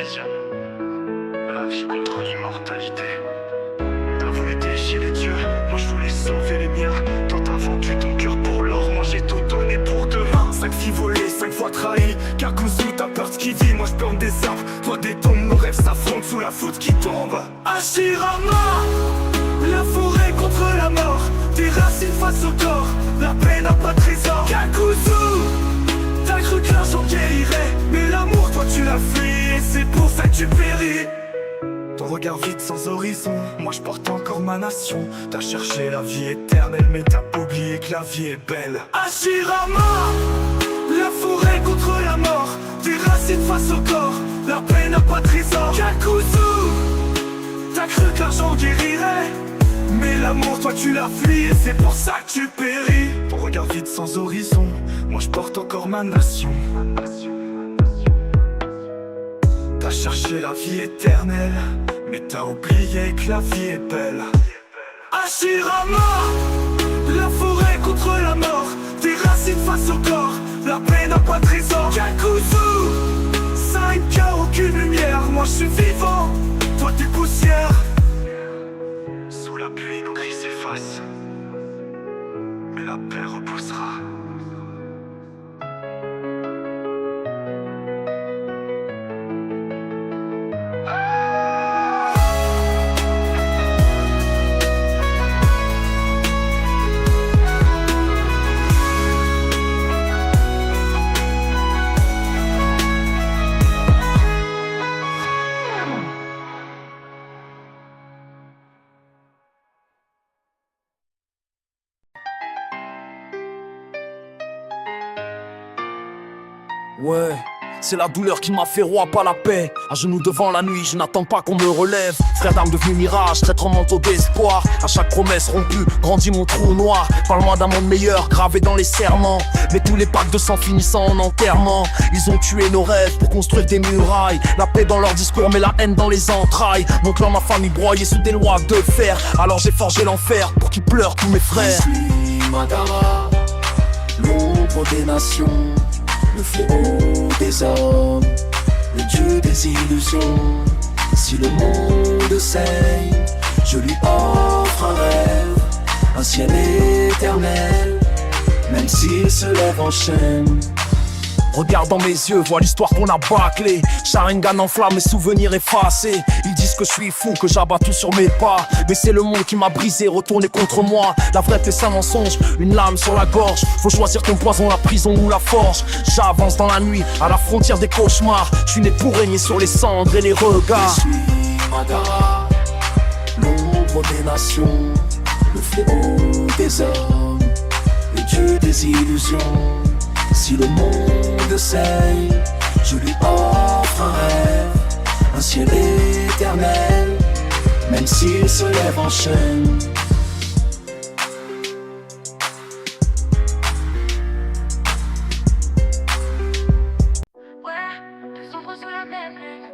vision. La vie contre l'immortalité. T'as voulu déchirer Dieu, moi je voulais sauver les miens. Toi t'as vendu ton cœur pour l'or, moi j'ai tout donné pour demain. 5 filles volées, 5 fois trahi. Kakuzu, t'as peur de ce qui vit, moi je plante des arbres. Toi des tombes, nos rêves s'affrontent sous la foudre qui tombe. Hashirama, la forêt contre la mort. Des racines face au corps, la paix n'a pas de trésor. Kakuzu, t'as cru que l'argent guérirait, mais l'amour toi tu l'as fui, et c'est pour ça que tu péris. Ton regard vide sans horizon, moi je porte encore ma nation. T'as cherché la vie éternelle, mais t'as oublié que la vie est belle. Hashirama, la forêt contre la mort. Des racines face au corps, la paix n'a pas de trésor. Kakuzu, t'as cru que l'argent guérirait, mais l'amour toi tu l'as fui, et c'est pour ça que tu péris. Ton regard vide sans horizon, moi je porte encore ma nation. T'as cherché la vie éternelle, mais t'as oublié que la vie est belle. Hashirama, la forêt contre la mort. Des racines face au corps, la paix n'a pas de trésor. Kakuzu, 5K, aucune lumière, moi je suis vivant, toi t'es poussière. Sous la pluie nos cris s'effacent, mais la paix repoussera. Ouais, c'est la douleur qui m'a fait roi, pas la paix. À genoux devant la nuit, je n'attends pas qu'on me relève. Frère d'armes devenu mirage, traître en manteau d'espoir. À chaque promesse rompue, grandit mon trou noir. Parle-moi d'un monde meilleur, gravé dans les serments. Mais tous les packs de sang finissant en enterrement. Ils ont tué nos rêves pour construire des murailles. La paix dans leur discours, mais la haine dans les entrailles. Mon clan, ma famille broyée sous des lois de fer. Alors j'ai forgé l'enfer pour qu'ils pleurent tous mes frères. Je suis Madara, l'ombre des nations, le fléau des hommes, le dieu des illusions. Si le monde saigne, je lui offre un rêve, un ciel éternel, même s'il se lève en chaîne. Regarde dans mes yeux, vois l'histoire qu'on a bâclée. Sharingan en flamme, mes souvenirs effacés. Ils disent que je suis fou, que j'abats tout sur mes pas. Mais c'est le monde qui m'a brisé, retourné contre moi. La vérité c'est un mensonge, une lame sur la gorge. Faut choisir ton poison, la prison ou la forge. J'avance dans la nuit, à la frontière des cauchemars. Je suis né pour régner sur les cendres et les regards. Je suis Madara, l'ombre des nations, le fléau des hommes, le dieu des illusions. Si le monde saigne, je lui offre un rêve, un ciel éternel, même s'il se lève en chaîne. Ouais, deux ombres sous la même lune.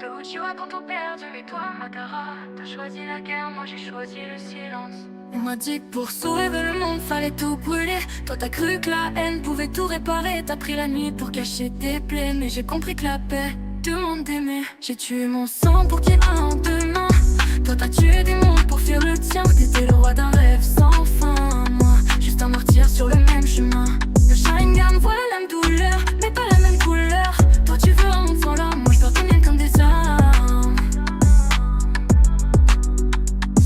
De où tu vois quand on perdu, et toi, Madara, t'as choisi la guerre, moi j'ai choisi le silence. On m'a dit que pour sauver le monde fallait tout brûler. Toi t'as cru que la haine pouvait tout réparer. T'as pris la nuit pour cacher tes plaies, mais j'ai compris que la paix demande d'aimer. J'ai tué mon sang pour qu'il y ait un lendemain. Toi t'as tué des mondes pour fuir le tien. T'étais le roi d'un rêve sans fin. Moi, juste un martyr sur le même chemin. Le Sharingan voit la même douleur, mais pas la même couleur. Toi tu veux un monde sans larmes, moi je perds tes miennes comme des armes.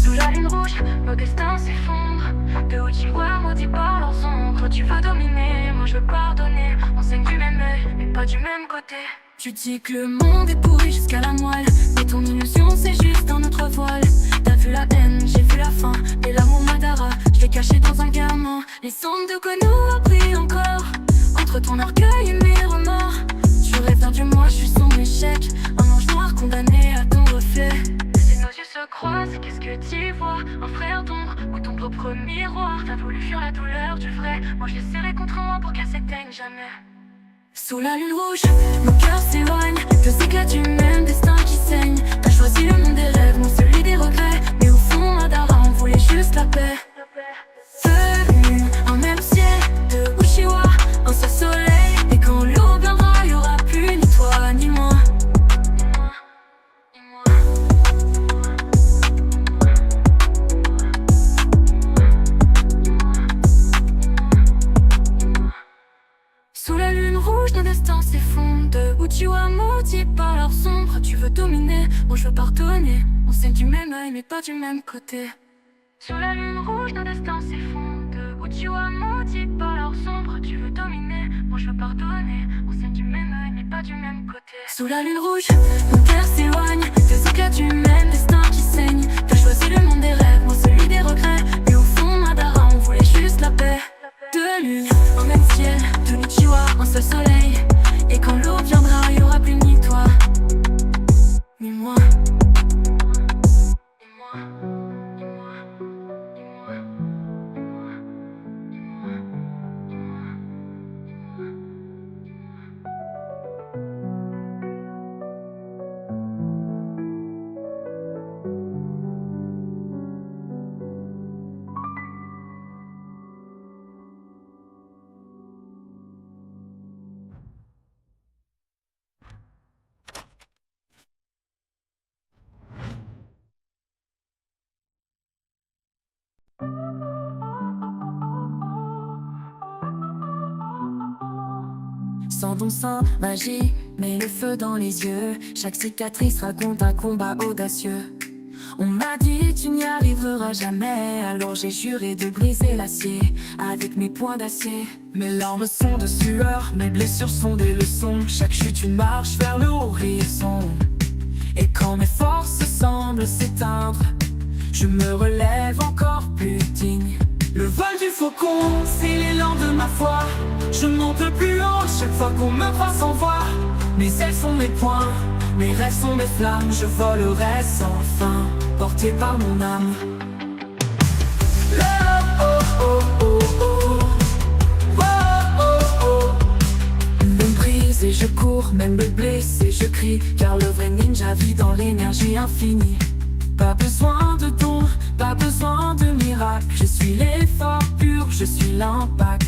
Sous la lune rouge, nos destins s'effondrent. De où tu vois, maudit par leurs ombres. Tu veux dominer, moi je veux pardonner. On saigne du même œil, mais pas du même côté. Tu dis que le monde est pourri jusqu'à la moelle, mais ton illusion c'est juste un autre voile. T'as vu la haine, j'ai vu la faim, et l'amour Madara, je l'ai caché dans un gamin. Les cendres de Konoha a pris encore, entre ton orgueil et mes remords. Tu rêves du moi, je suis son échec, un ange noir condamné à ton reflet. Si nos yeux se croisent, qu'est-ce que tu vois? Un frère d'ombre ou ton propre miroir? T'as voulu fuir la douleur du vrai, moi je l'ai serré contre moi pour qu'elle s'éteigne jamais. Sous la lune rouge, mon cœur s'éloigne. Deux éclats du même destin qui saigne. T'as choisi le monde des rêves, moi celui des regrets. Mais au fond, Madara, on voulait juste la paix. Venu, un même ciel de Uchiwa, un seul soleil. Et quand l'eau viendra, y'aura plus ni toi ni moi. rouge, nos destins s'effondrent. De où tu as maudit par leur sombre. Tu veux dominer, moi je veux pardonner. On saigne du même œil mais pas du même côté. Sous la lune rouge, nos destins s'effondrent. De où tu as maudit par leur sombre. Tu veux dominer, moi je veux pardonner. On saigne du même œil mais pas du même côté. Sous la lune rouge, nos cœurs s'éloignent. Des éclats du même destin qui saigne. T'as choisi le monde des rêves, moi celui des regrets. Mais au fond, Madara, on voulait juste la paix. Deux lunes, un même ciel, de Nichiwa, un seul soleil. Et quand l'eau viendra, y'aura plus ni toi, ni moi. Sans ton sein, magie, mets le feu dans les yeux. Chaque cicatrice raconte un combat audacieux. On m'a dit tu n'y arriveras jamais. Alors j'ai juré de briser l'acier avec mes poings d'acier. Mes larmes sont de sueur, mes blessures sont des leçons. Chaque chute une marche vers l'horizon. Et quand mes forces semblent s'éteindre, je me relève encore plus digne. Le vol du faucon, c'est l'élan de ma foi. Je monte plus haut chaque fois qu'on me croit sans voix. Mes ailes sont mes poings, mes rêves sont mes flammes. Je volerai sans fin, porté par mon âme. Oh oh oh oh, oh oh oh. Me brise et je cours, même me blesse et je crie. Car le vrai ninja vit dans l'énergie infinie. Pas besoin de dons, pas besoin de miracles. Je suis l'effort pur, je suis l'impact.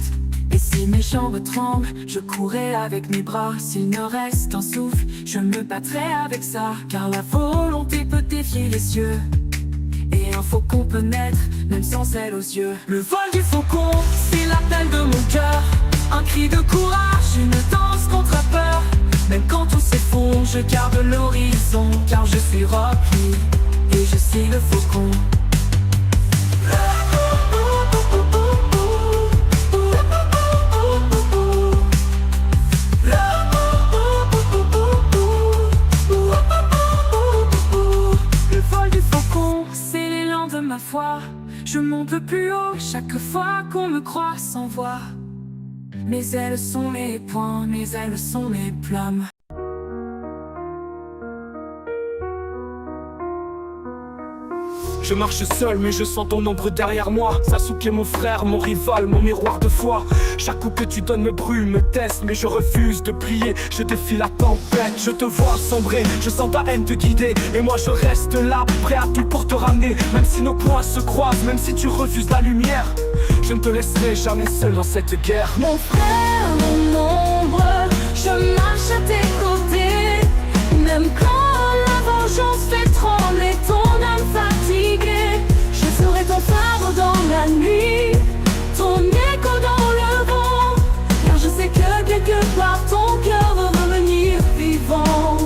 Et si mes jambes tremblent, je courrai avec mes bras. S'il ne reste qu'un souffle, je me battrai avec ça. Car la volonté peut défier les cieux. Et un faucon peut naître, même sans aile aux yeux. Le vol du faucon, c'est l'appel de mon cœur. Un cri de courage, une danse contre la peur. Même quand tout s'effondre, je garde l'horizon. Car je suis Rocky et je suis le faucon. Le vol du faucon, c'est l'élan de ma foi. Je monte plus haut chaque fois qu'on me croit sans voix. Mes ailes sont mes poings, mes ailes sont mes plumes. Je marche seul mais je sens ton ombre derrière moi. Sasuke mon frère, mon rival, mon miroir de foi. Chaque coup que tu donnes me brûle, me teste. Mais je refuse de prier, je défie la tempête. Je te vois sombrer, je sens ta haine te guider. Et moi je reste là, prêt à tout pour te ramener. Même si nos points se croisent, même si tu refuses la lumière, je ne te laisserai jamais seul dans cette guerre. Mon frère, mon ombre, je marche à tes côtés. Même quand la vengeance fait trembler ton âme fatiguée, je serai ton phare dans la nuit, ton écho dans le vent. Car je sais que quelque part ton cœur va revenir vivant.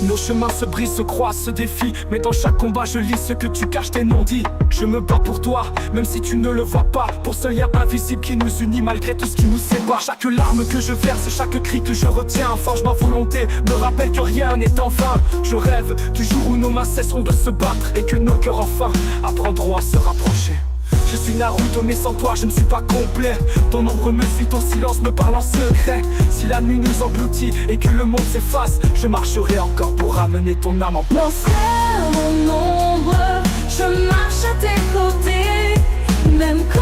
Nos chemins se brisent, se croisent, se défient. Mais dans chaque combat je lis ce que tu caches tes non-dits. Je me bats pour toi, même si tu ne le vois pas. Pour ce lien invisible qui nous unit malgré tout ce qui nous sépare. Chaque larme que je verse, chaque cri que je retiens forge ma volonté, me rappelle que rien n'est en vain. Je rêve du jour où nos mains cesseront de se battre. Et que nos cœurs enfin apprendront à se rapprocher. Je suis Naruto mais sans toi je ne suis pas complet. Ton ombre me suit, ton silence me parle en secret. Si la nuit nous engloutit et que le monde s'efface, je marcherai encore pour ramener ton âme en place. Mon frère, mon ombre, je marche à tes côtés. Même quand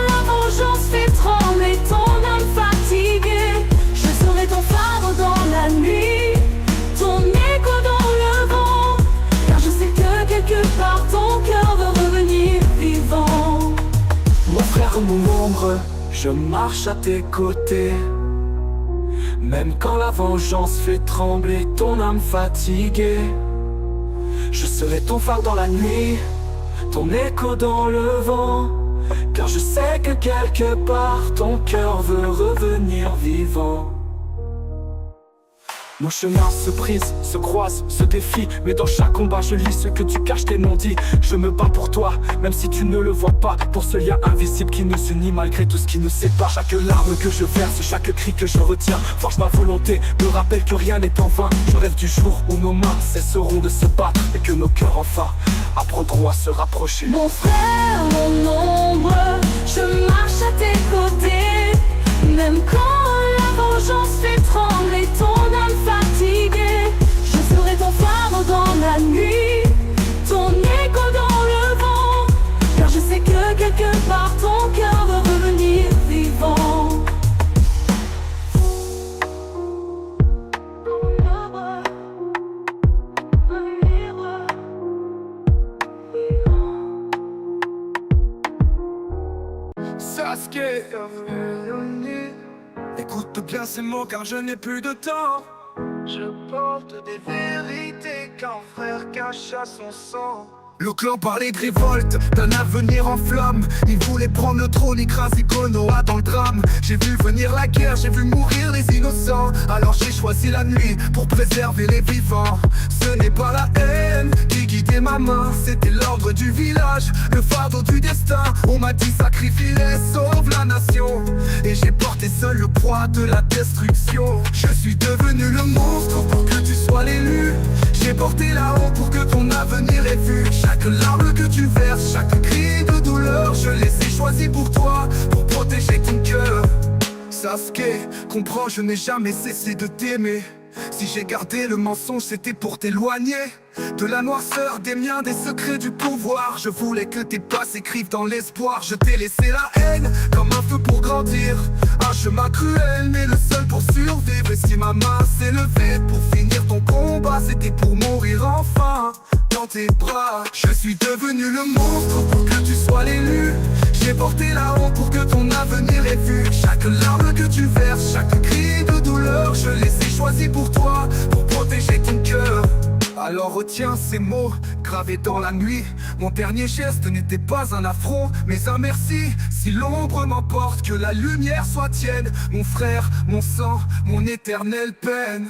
la vengeance fait trembler ton âme fatiguée, je serai ton phare dans la nuit, ton écho dans le vent. Car je sais que quelque part ton cœur va revenir vivant. Mon frère, mon ombre, je marche à tes côtés. Même quand la vengeance fait trembler ton âme fatiguée, je serai ton phare dans la nuit, ton écho dans le vent. Car je sais que quelque part ton cœur veut revenir vivant. Nos chemins se brisent, se croisent, se défient, mais dans chaque combat je lis ce que tu caches, tes non-dits. Je me bats pour toi, même si tu ne le vois pas, pour ce lien invisible qui nous unit malgré tout ce qui nous sépare. Chaque larme que je verse, chaque cri que je retiens, forge ma volonté, me rappelle que rien n'est en vain. Je rêve du jour où nos mains cesseront de se battre et que nos cœurs enfin apprendront à se rapprocher. Mon frère, mon ombre, je marche à tes côtés, même quand la vengeance fait trembler ton âme fatiguée. Je serai ton phare dans la nuit, ton écho dans le vent, car je sais que quelque part ton cœur veut revenir vivant. Sasuke, écoute bien ces mots car je n'ai plus de temps. Je porte des vérités qu'un frère cache à son sang. Le clan parlait de révolte, d'un avenir en flammes. Il voulait prendre le trône, écraser Konoha dans le drame. J'ai vu venir la guerre, j'ai vu mourir les innocents. Alors j'ai choisi la nuit pour préserver les vivants. Ce n'est pas la haine qui guidait ma main, c'était l'ordre du village, le fardeau du destin. On m'a dit sacrifie-les, sauve la nation. Et j'ai porté seul le poids de la destruction. Je suis devenu le monstre pour que tu sois l'élu. J'ai porté la honte pour que ton avenir ait vu. Chaque larme que tu verses, chaque cri de douleur, je les ai choisis pour toi, pour protéger ton cœur. Sasuke, comprends, je n'ai jamais cessé de t'aimer. Si j'ai gardé le mensonge, c'était pour t'éloigner de la noirceur des miens, des secrets du pouvoir. Je voulais que tes pas s'écrivent dans l'espoir. Je t'ai laissé la haine comme un feu pour grandir. Un chemin cruel, mais le seul pour survivre. Et si ma main s'est levée pour finir ton combat, c'était pour mourir enfin dans tes bras. Je suis devenu le monstre pour que tu sois l'élu. J'ai porté la honte pour que ton avenir ait vu. Chaque larme que tu verses, chaque cri de douleur, je les ai choisis pour toi, pour protéger ton cœur. Alors retiens ces mots gravés dans la nuit. Mon dernier geste n'était pas un affront, mais un merci. Si l'ombre m'emporte, que la lumière soit tienne. Mon frère, mon sang, mon éternelle peine.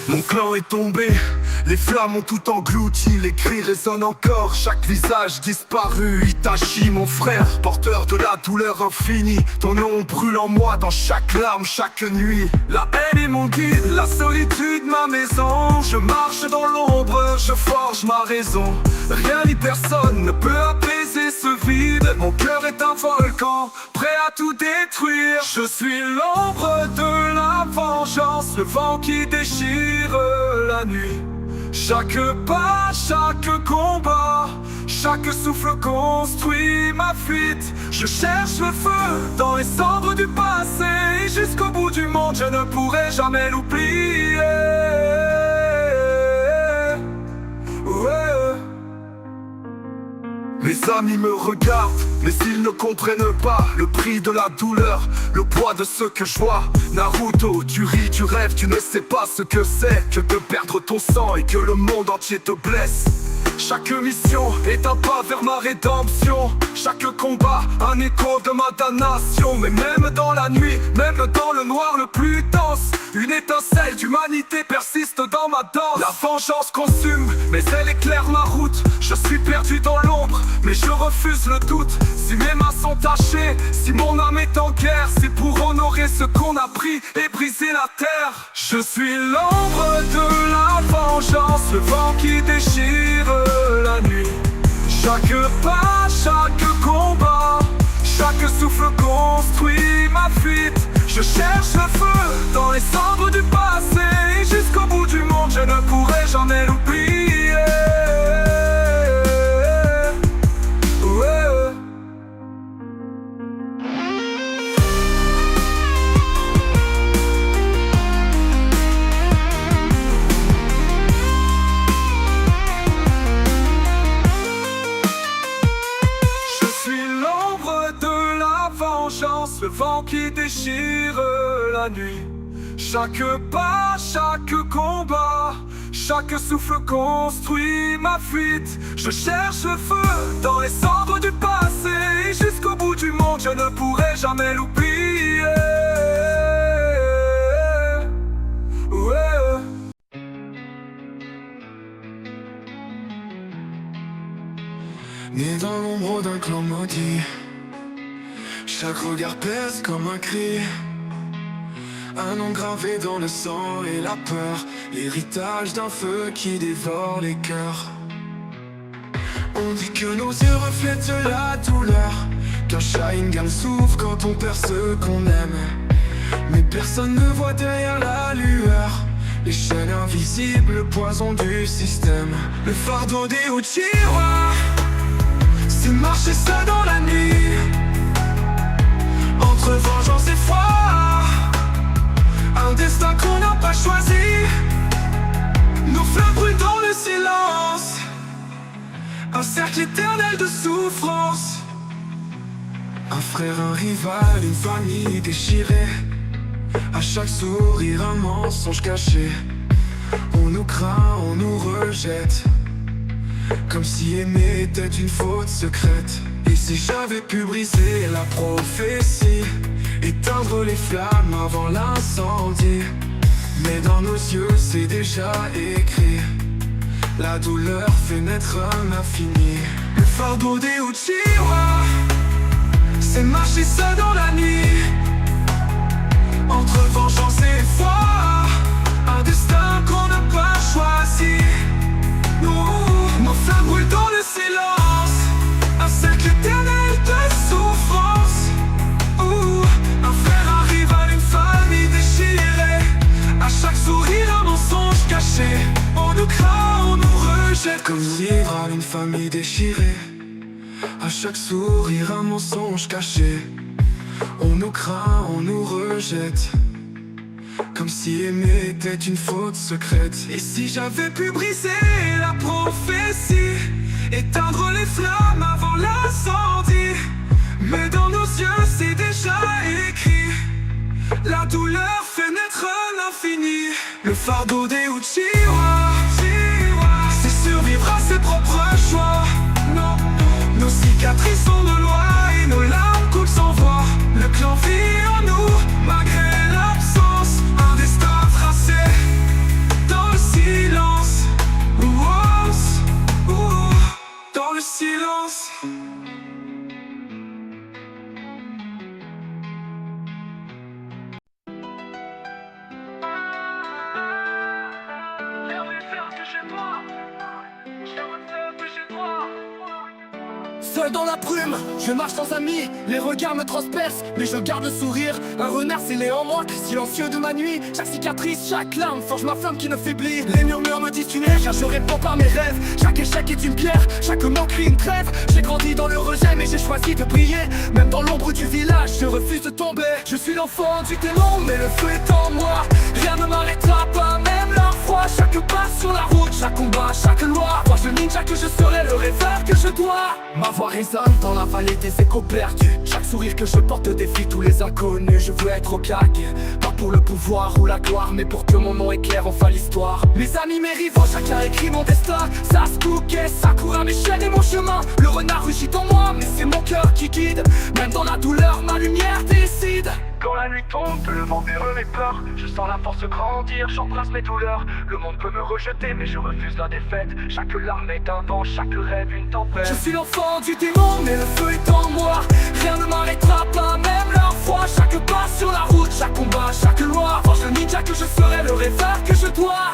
Mon clan est tombé, les flammes ont tout englouti. Les cris résonnent encore, chaque visage disparu. Itachi, mon frère, porteur de la douleur infinie. Ton nom brûle en moi dans chaque larme, chaque nuit. La haine est mon guide, la solitude ma maison. Je marche dans l'ombre, je forge ma raison. Rien ni personne ne peut apaiser ce vide. Mon cœur est un volcan, prêt à tout détruire. Je suis l'ombre de la vengeance, le vent qui déchire la nuit. Chaque pas, chaque combat, chaque souffle construit ma fuite. Je cherche le feu dans les cendres du passé, et jusqu'au bout du monde je ne pourrai jamais l'oublier. Ouais. Mes amis me regardent, mais ils ne comprennent pas le prix de la douleur, le poids de ce que je vois. Naruto, tu ris, tu rêves, tu ne sais pas ce que c'est que de perdre ton sang et que le monde entier te blesse. Chaque mission est un pas vers ma rédemption. Chaque combat, un écho de ma damnation. Mais même dans la nuit, même dans le noir le plus dense, une étincelle d'humanité persiste dans ma danse. La vengeance consume, mais elle éclaire ma route. Je suis perdu dans l'ombre, mais je refuse le doute. Si mes mains sont tachées, si mon âme est en guerre, c'est pour honorer ce qu'on a pris et briser la terre. Je suis l'ombre de la vengeance, le vent qui déchire la nuit. Chaque pas, chaque combat, chaque souffle construit ma fuite. Je cherche le feu dans les cendres du passé, et jusqu'au bout du monde je ne pourrai jamais l'oublier. Ouais. le vent qui déchire la nuit. Chaque pas, chaque combat, chaque souffle construit ma fuite. Je cherche le feu dans les cendres du passé, et jusqu'au bout du monde je ne pourrai jamais l'oublier. Ouais. Né dans l'ombre d'un clan maudit, chaque regard pèse comme un cri. Un nom gravé dans le sang et la peur, l'héritage d'un feu qui dévore les cœurs. On dit que nos yeux reflètent la douleur, qu'un Sharingan souffre quand on perd ce qu'on aime. Mais personne ne voit derrière la lueur les chaînes invisibles, le poison du système. Le fardeau des Uchiwa, c'est marcher seul dans la nuit, entre vengeance et foi. Un destin qu'on n'a pas choisi, nos flammes brûlent dans le silence. Un cercle éternel de souffrance. Un frère, un rival, une famille déchirée. À chaque sourire, un mensonge caché. On nous craint, on nous rejette, comme si aimer était une faute secrète. Et si j'avais pu briser la prophétie, éteindre les flammes avant l'incendie. Mais dans nos yeux c'est déjà écrit, la douleur fait naître un infini. Le fardeau des Uchiwa, c'est marcher seul dans la nuit, entre vengeance et foi. Un destin qu'on n'a pas choisi. Nos flammes brûlent dans le silence. Un cercle éternel de souffrance. Un frère, un rival, une famille déchirée. À chaque sourire, un mensonge caché. On nous craint, on nous rejette, comme vivre à une famille déchirée. À chaque sourire, un mensonge caché. On nous craint, on nous rejette, comme si aimer était une faute secrète. Et si j'avais pu briser la prophétie, éteindre les flammes avant l'incendie. Mais dans nos yeux c'est déjà écrit, la douleur fait naître l'infini. Le fardeau des Uchiwa, c'est survivre à ses propres choix. Non, nos cicatrices sont de loi et nos larmes coulent sans voix. Le clan vit en nous, malgré l'absence. Un destin tracé dans le silence. Dans le silence. Seul dans la brume, je marche sans amis. Les regards me transpercent, mais je garde le sourire. Un renard scellé en moi, silencieux de ma nuit. Chaque cicatrice, chaque larme forge ma flamme qui ne faiblit. Les murmures me disent tu n'es, car je réponds par mes rêves. Chaque échec est une pierre, chaque mot crie une trêve. J'ai grandi dans le rejet, mais j'ai choisi de briller. Même dans l'ombre du village, je refuse de tomber. Je suis l'enfant du démon, mais le feu est en moi. Rien ne m'arrêtera pas, même leur foi. Chaque pas sur la route, chaque combat, chaque loi. Moi je ninja que je serai, le rêveur que je dois. Ma voix résonne dans la vallée des échos perdus. Chaque sourire que je porte défie tous les inconnus. Je veux être au CAC, pas pour le pouvoir ou la gloire, mais pour que mon nom éclaire enfin l'histoire. Mes amis, mes rivaux, chacun écrit mon destin. Sasuke, Sakura, mes chaînes et mon chemin. Le renard rugit en moi, mais c'est mon cœur qui guide. Même dans la douleur, ma lumière décide. Quand la nuit tombe, le vent verre mes peurs. Je sens la force grandir, j'embrasse mes douleurs. Le monde peut me rejeter, mais je refuse la défaite. Chaque larme est un vent, chaque rêve une tempête. Je suis l'enfant du démon, mais le feu est en moi. Rien ne m'arrêtera pas, même leur foi. Chaque pas sur la route, chaque combat, chaque loi. Forge le ninja que je serai, le rêveur que je dois.